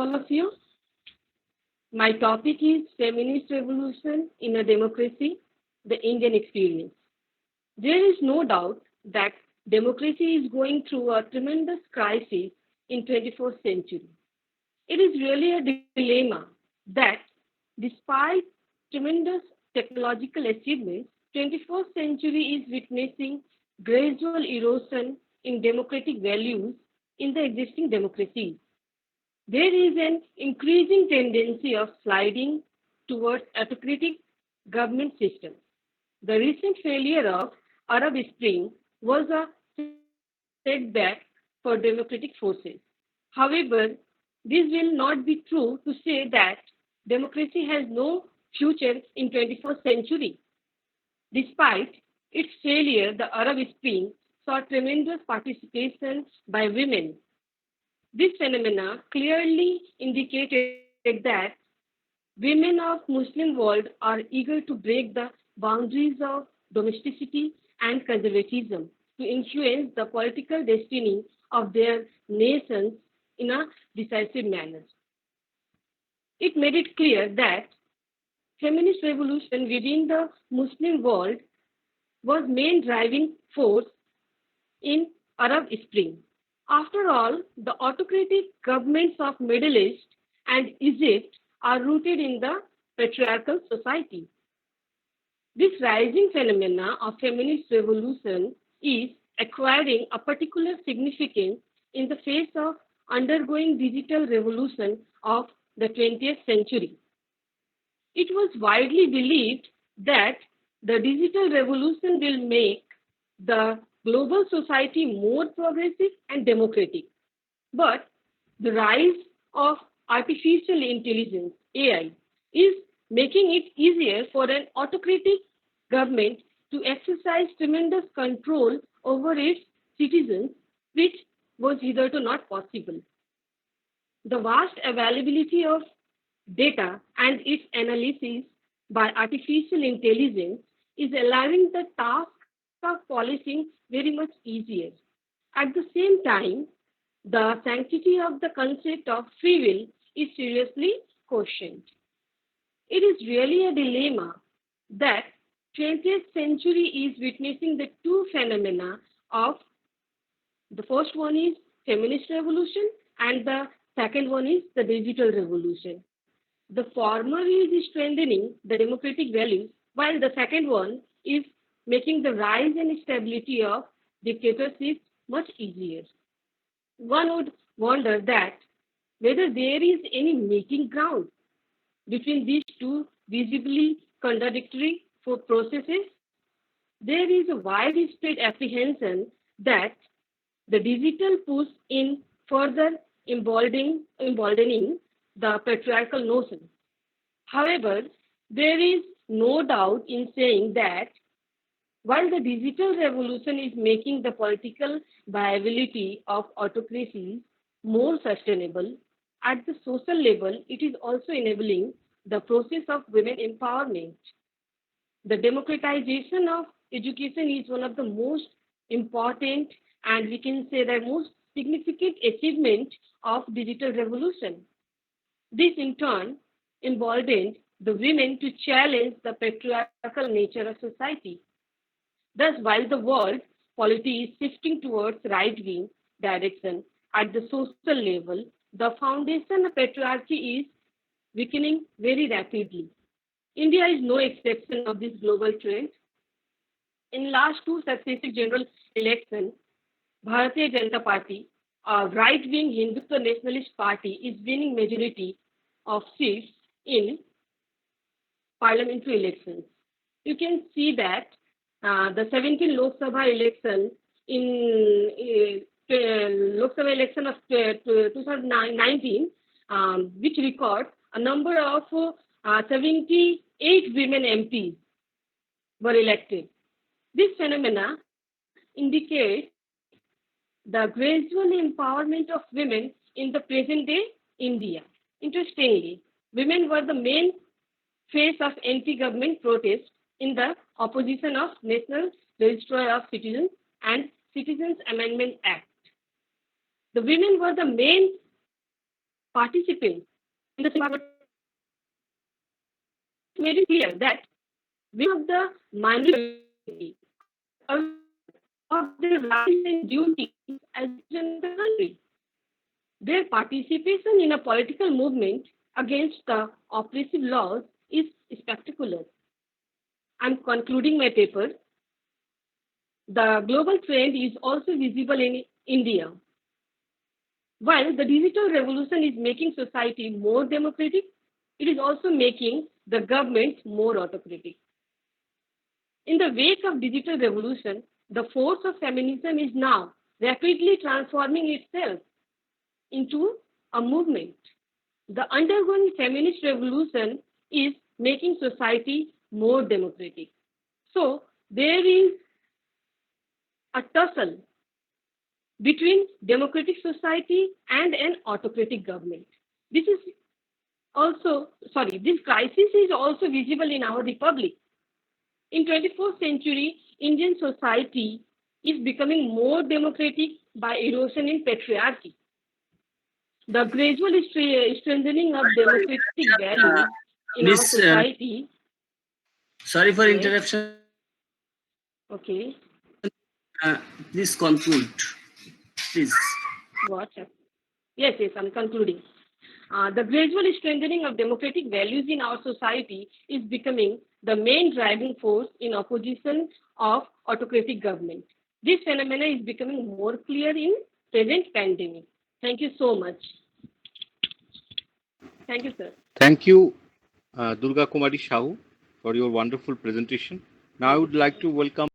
all of you. My topic is Feminist Revolution in a Democracy, the Indian Experience. There is no doubt that democracy is going through a tremendous crisis in 21st century. It is really a dilemma that despite tremendous technological achievements, 21st century is witnessing gradual erosion in democratic values in the existing democracies. There is an increasing tendency of sliding towards autocratic government systems. The recent failure of Arab Spring was a setback for democratic forces. However, this will not be true to say that democracy has no future in 21st century. Despite its failure, the Arab Spring saw tremendous participation by women. This phenomena clearly indicated that women of Muslim world are eager to break the boundaries of domesticity and conservatism to influence the political destiny of their nations in a decisive manner. It made it clear that feminist revolution within the Muslim world was main driving force in Arab Spring. After all, the autocratic governments of Middle East and Egypt are rooted in the patriarchal society. This rising phenomena of feminist revolution is acquiring a particular significance in the face of undergoing digital revolution of the 20th century. It was widely believed that the digital revolution will make the global society more progressive and democratic. But the rise of artificial intelligence, AI, is making it easier for an autocratic government to exercise tremendous control over its citizens, which was hitherto not possible. The vast availability of data and its analysis by artificial intelligence is allowing the task of policing very much easier. At the same time, the sanctity of the concept of free will is seriously questioned. It is really a dilemma that 20th century is witnessing the two phenomena of the first one is feminist revolution and the second one is the digital revolution. The former is strengthening the democratic values, while the second one is making the rise and stability of dictatorships much easier. One would wonder that whether there is any meeting ground between these two visibly contradictory processes. There is a widespread apprehension that the digital push in further emboldening the patriarchal notion. However, there is no doubt in saying that while the digital revolution is making the political viability of autocracies more sustainable, at the social level, it is also enabling the process of women empowerment. The democratization of education is one of the most important and we can say the most significant achievement of digital revolution. This in turn emboldened the women to challenge the patriarchal nature of society. Thus, while the world polity is shifting towards right-wing direction at the social level, the foundation of patriarchy is weakening very rapidly. India is no exception of this global trend. In last two successive general elections, Bharatiya Janata Party, a right-wing Hindutva nationalist party, is winning majority of seats in parliamentary elections. You can see that the 17 Lok Sabha election Lok Sabha election of 2019, which records a number of 78 women MPs were elected. This phenomena indicates the gradual empowerment of women in the present day India. Interestingly, women were the main face of anti-government protest in the opposition of National Register of Citizens and Citizens Amendment Act. The women were the main participants in the made it clear that women of the minority are of their rights and duties as in the country. Their participation in a political movement against the oppressive laws is spectacular. I'm concluding my paper. The global trend is also visible in India. While the digital revolution is making society more democratic, it is also making the government more autocratic. In the wake of digital revolution, the force of feminism is now rapidly transforming itself into a movement. The undergoing feminist revolution is making society more democratic. So there is a tussle between democratic society and an autocratic government. This is this crisis is also visible in our republic. In 24th century, Indian society is becoming more democratic by erosion in patriarchy. The gradual strengthening of democratic values in our Miss, society. sorry for Yes, interruption. okay. Uh, Please conclude, please. What? Yes, yes, I'm concluding. The gradual strengthening of democratic values in our society is becoming the main driving force in opposition of autocratic government. This phenomenon is becoming more clear in present pandemic. Thank you so much. Thank you, sir. Thank you, Durga Kumari Shahu, for your wonderful presentation. Now I Thank you would so like much. to welcome